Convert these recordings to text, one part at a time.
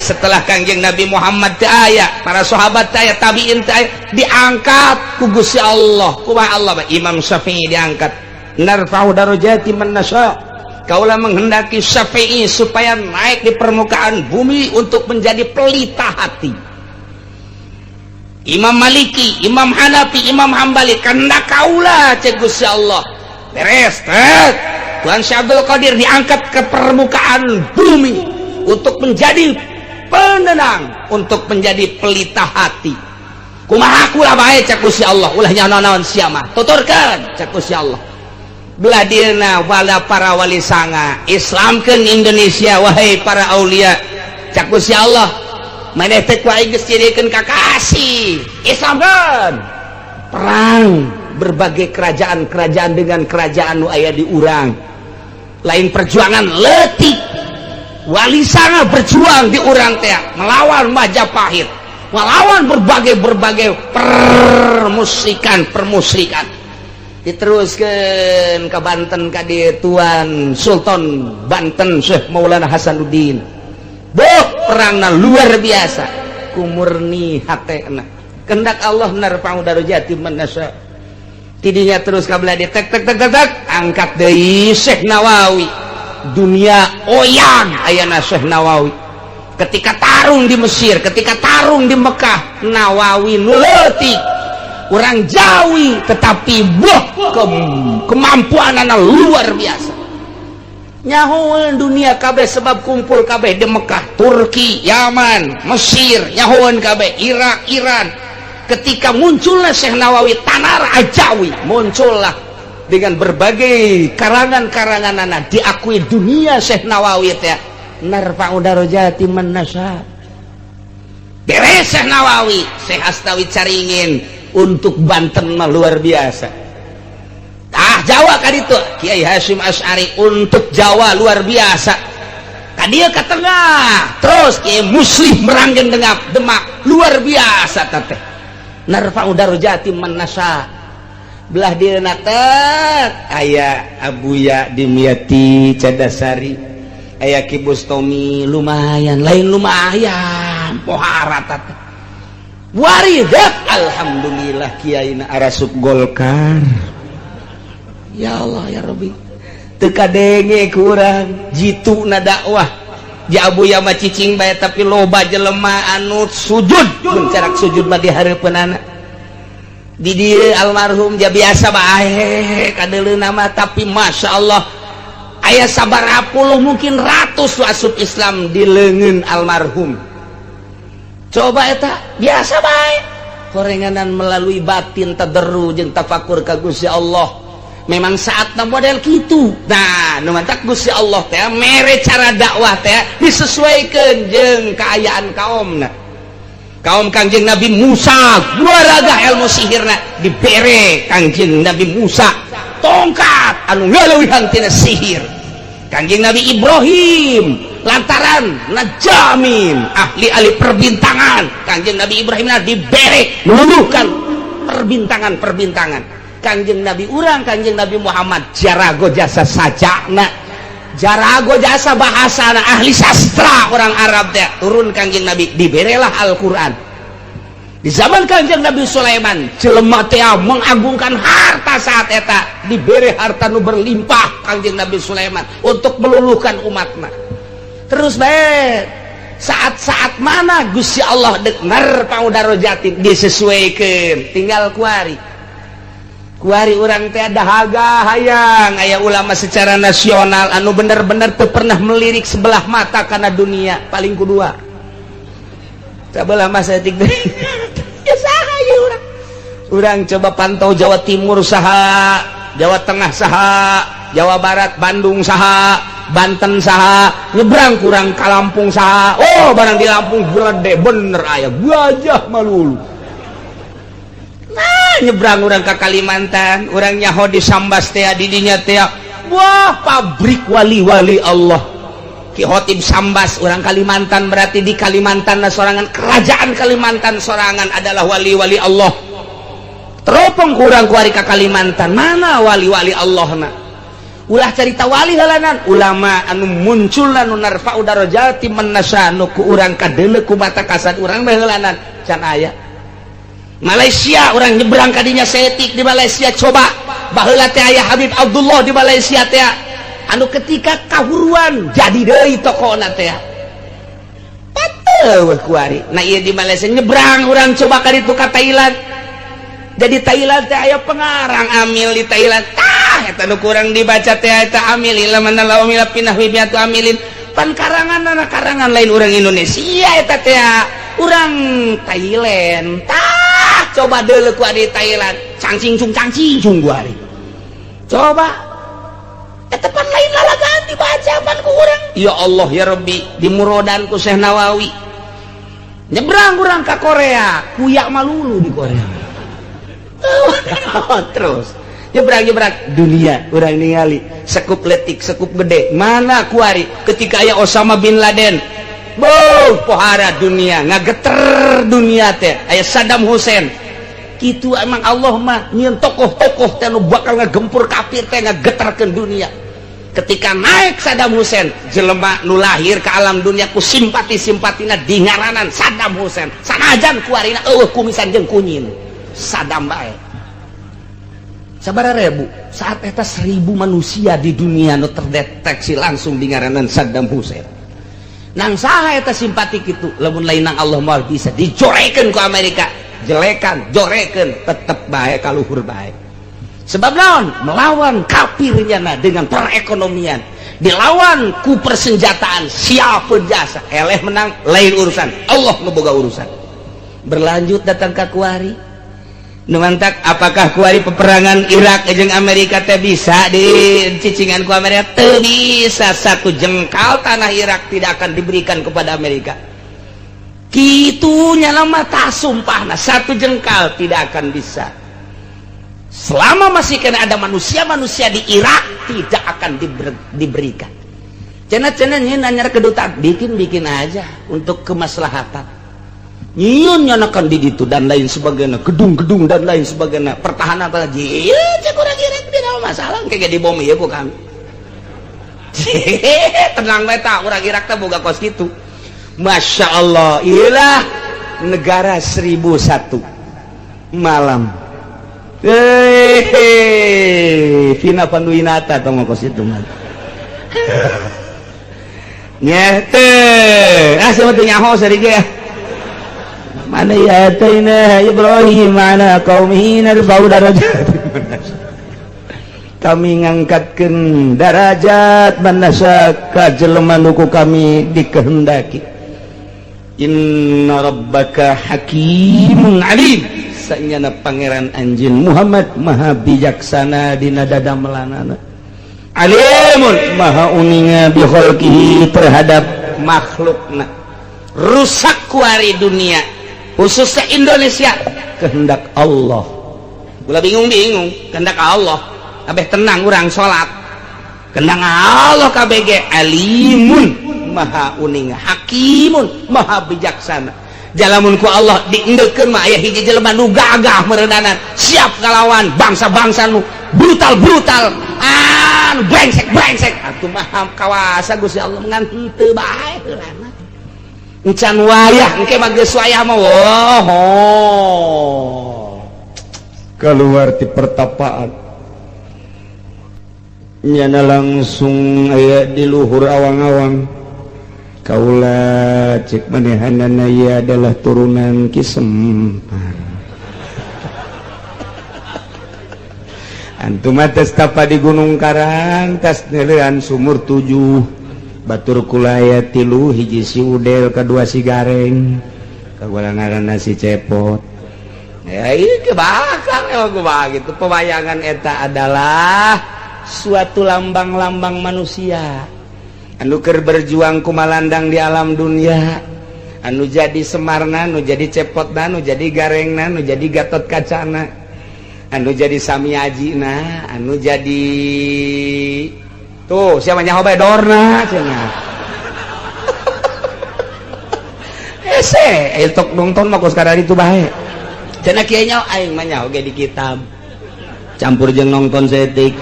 Setelah Kangjeng Nabi Muhammad teu aya, para sahabat teu aya, tabiin teu aya, diangkat ku Gusti Allah. Kumaha Allah? Imam Syafi'i diangkat. Narfa'u darajati man nasya. Kaulah menghendaki Syafi'i supaya naik di permukaan bumi untuk menjadi pelita hati. Imam Maliki, Imam Hanafi, Imam Hambali, kehendak kaulah cek Gusti Allah. Beres, Tuhan Syekh Abdul Qadir diangkat ke permukaan bumi untuk menjadi penenang, untuk menjadi pelita hati. Kumaha kula bae cek Gusti Allah, ulah nyaon-naon sia mah. Tuturkeun cek Gusti Allah. Belah dieuna wala para wali sanga, islamkeun Indonesia wahai para aulia. Cek Gusti Allah, maneh teh kuai geus jadikeun kakasih. Islamkeun. Perang berbagai kerajaan-kerajaan dengan kerajaan nu aya di urang. Lain perjuangan leutik. Wali sanga berjuang di urang teh melawan Majapahit, melawan berbagai permusyrikan. Diteruskeun ke Banten ka dieu Tuan Sultan Banten Syekh Maulana Hasanuddin. Boh perangna luar biasa, kumurni hatena. Kehendak Allah narfa'u darajati man nasya. Tidinya terus ka belah tek angkat deui Syekh Nawawi. Dunia oyang ayana Syekh Nawawi. Ketika tarung di Mesir, ketika tarung di Mekah, Nawawi nuleutik orang Jawi, tetapi kemampuanana luar biasa. Nyahoeun dunia kabeh sebab kumpul kabeh di Mekah, Turki, Yaman, Mesir, nyahoeun kabeh, Irak, Iran. Ketika muncullah Syekh Nawawi tanar Ajawi, muncullah dengan berbagai karangan-karanganana, diakui dunia Syekh Nawawi teh narfa'u darajati man nasya. Beres Syekh Nawawi, Syekh Astawi caringin untuk Banten mah luar biasa. Jawa kaditu Kiai Hasyim Asy'ari untuk Jawa luar biasa. Kadieu ka tengah, terus Kiai Muslim Meranggen Demak luar biasa teh. Narfa'u darajati man nasya. Belah dieuna teh aya Abuya Dimyati Cadasari, aya Ki Bustomi lumayan, lain lumayan pohara teh. Waridat alhamdulillah kiaina arasup Golkar. Ya Allah ya Rabbi, teu kadenge kurang jituna dakwah di Abuya mah cicing bae, tapi loba jelema anu sujud mun carak sujud mah dihareupeunana. Di dieu almarhum ja biasa bae kadeuleuna mah, tapi masya Allah aya sabaraha puluh mungkin ratus asup Islam di leungeun almarhum. Coba eta biasa bae korenganan melalui batin tadarru jeung tafakur ka Gusti Allah. Memang saatna model kitu. Nah, nu mantak Gusti Allah teh mere cara dakwah teh disesuaikeun jeung kaayaan kaumna. Kaum Kangjeng Nabi Musa guaraga ilmu sihirna dibere Kangjeng Nabi Musa tongkat anu ngaleuwihan tina sihir. Kangjeng Nabi Ibrahim lantaran najamin ahli perbintangan, Kangjeng Nabi Ibrahim dibere nuluhkan perbintangan. Kangjeng Nabi urang Kangjeng Nabi Muhammad jarago jasa sajana, jarago jasa bahasana ahli sastra orang Arab teh turun Kangjeng Nabi diberelah Al-Qur'an. Di zaman Kangjeng Nabi Sulaiman jelema teh mengagungkan harta saat eta, dibere harta nu berlimpah Kangjeng Nabi Sulaiman untuk meluluhkan umatna. Terus bae saat-saat mana Gusti Allah dek narfa'u darajati disesuaikeun, tinggal kuari urang teh dahaga hayang aya ulama secara nasional anu bener-bener teu pernah melirik sebelah mata kana dunia, paling kedua sabelah masa etik ya saha ieu urang coba pantau Jawa Timur saha, Jawa Tengah saha, Jawa Barat Bandung saha, Banten saha, nyebrang kurang ka Lampung saha. Oh barang di Lampung gede bener aya gajah malulu. Nah nyebrang urang ke Kalimantan, urang nyaho di Sambas teh di dinya teh wah pabrik wali-wali Allah. Ki Khotib Sambas orang Kalimantan, berarti di Kalimantan sorangan, kerajaan Kalimantan sorangan adalah wali-wali Allah. Teropong kurang kuari ke Kalimantan, mana wali-wali Allah na? Ulah cerita wali halanan ulama anu muncul anu narfa'u darajati man nasanu ku urang kadeuleu ku mata kasat urang halanan can aya. Malaysia orang nyebrang kadinya setik di Malaysia, coba baheula teh aya Habib Abdullah di Malaysia teh anu ketika kahuruan jadi deui tokona teh pateuh kuari. Nah ieu di Malaysia nyebrang urang coba ka ditu ka Thailand, jadi Thailand teh aya pengarang amil di Thailand eta nu kurang dibaca teh eta amil ilaman la amil pinah wibiatu amilin pan karangan karangan lain urang Indonesia eta teh urang Thailand coba deuleu ku di Thailand cangcing gua ari coba eta pan lain lalagaan dibaca pan ku urang ya Allah ya Rabbi dimurodan ku Syekh Nawawi nyebrang urang ka Korea kuyak malulu di Korea terus nyebrang dunia urang ningali sekup letik sekup gede mana kuari ketika aya Osama bin Laden pohara dunia ngageter dunia teh aya Saddam Hussein kitu emang Allah mah nyieun tokoh-tokoh teh nu bakal ngagempur kafir teh ngageterkeun dunia. Ketika naik Saddam Hussein jelema nu lahir ke alam dunia ku simpati-simpatina dingaranan Saddam Hussein sanajan kuarina eueuh kumisan jeung kunyin Saddam bae. Sabaraha ribu saat eta 1000 manusia di dunia nu terdeteksi langsung dingaranan Saddam Hussein. Nang saha eta simpati kitu lamun lain nang Allah moal bisa dijorekeun ku Amerika jelekan jorekeun tetep bae kaluhur bae. Sebab naon melawan kafirnya dengan perekonomian dilawan ku persenjataan siap jasa eleh menang lain urusan Allah nu boga urusan. Berlanjut datang ka kuari nu mantak apakah kuari peperangan Irak jeung Amerika teh bisa dicicingan ku Amerika teu bisa. Satu jengkal tanah Irak tidak akan diberikan kepada Amerika kitunya nama tah sumpahna satu jengkal tidak akan bisa selama masih kena ada manusia-manusia di Irak tidak akan diberikan. Cenah-cenah nyeun anyar kedutaan bikin aja untuk kemaslahatan nyieun nyanakan di ditu dan lain sebagainya gedung-gedung dan lain sebagainya pertahanan lagi ieu cek urang Irak tidak masalah kayak di bom ieu ku kami tenang bae tah urang Irak teh boga kos kitu. Masya Allah iyalah negara 1001 malam Vina Panduwinata atau mau kos itu mah nyete siapa tuh nyaho sarige mana ya taina Ibrahim mana qaumihi narbau darajat kami ngangkatkeun darajat manasa ka jelema nu ku kami dikehendaki. Inna rabbaka hakimun alim sanyana pangeran anjeun Muhammad maha bijaksana dina dadamelanana alimun maha uninga bi khalqihi terhadap makhlukna. Rusak kuari dunia khususnya Indonesia kehendak Allah ulah bingung kehendak Allah kabeh tenang urang salat kehendak Allah kabeh ge alimun maha uning hakimun maha bijaksana. Jalamun ku Allah diendeukeun mah aya hiji jelema nu gagah meureudanan siap ngalawan bangsa-bangsa nu brutal anu brengsek atuh mah kawasa Gusti Allah ngan henteu bae heurana encan wayah engke mah geus wayah mah keluar ti pertapaan nyana langsung aya di luhur awang-awang kaula cek manehanana ia adalah turunan Ki Sempar antum atas tapa di Gunung Karang tas neureun sumur 7 batur kula aya 3 hiji si Udel kadua si Gareng kaula ngaranna si Cepot ya ieu kebakang emang kumaha gitu. Pewayangan eta adalah suatu lambang-lambang manusia anu keur berjuang kumalandang di alam dunia, anu jadi Semarna, anu jadi Cepotna, anu jadi Garengna, anu jadi Gatot Kacana, anu jadi Samiajina, anu jadi tuh siapa nyaho bae Dorna cenah hese tok nonton mah sekarang itu bae cenah kieu nya aing mah nya oge di kitab campur jeung nonton setik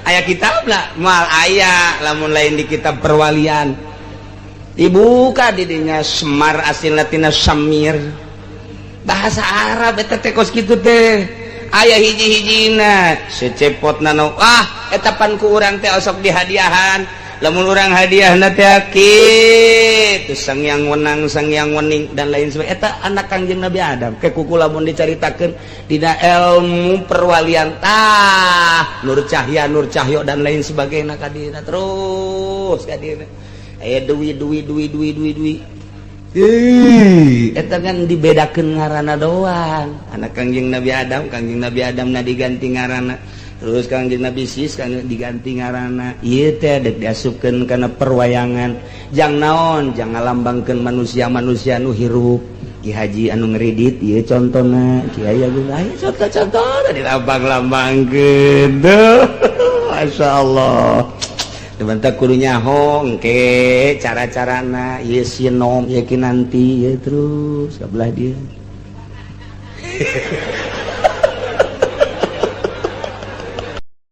aya kitab lah mal aya lamun lain di kitab perwalian dibuka di dinya Semar asilna tina Samir bahasa Arab eta teh kos kitu teh aya hiji-hijina secepotna nu eta pan ku urang teh osok dihadiahan lamun urang hadiahna teh kitu sang yang wenang sang yang wening dan lain sebagainya eta anak Kangjeng Nabi Adam ke kuku lamun dicaritakeun dina ilmu perwalian Nur Cahyo dan lain sebagainya kadina terus kadina aya duwi eta kan dibedakeun ngaranna doang anak Kangjeng Nabi Adam na diganti ngaranna terus Kangjeng Nabi Sis kan diganti ngaranna ieu teh dek diasupkeun kana perwayangan jang naon jang ngalambangkeun manusia-manusia nu hirup Ki Haji anu ngredit ieu contona Kiai Agung aya contoh-contoh dilambang-lambangkeun masyaallah teman-teman kudu nyaho engke cara-carana ieu sinom ieu kinanti ieu terus kabelah dia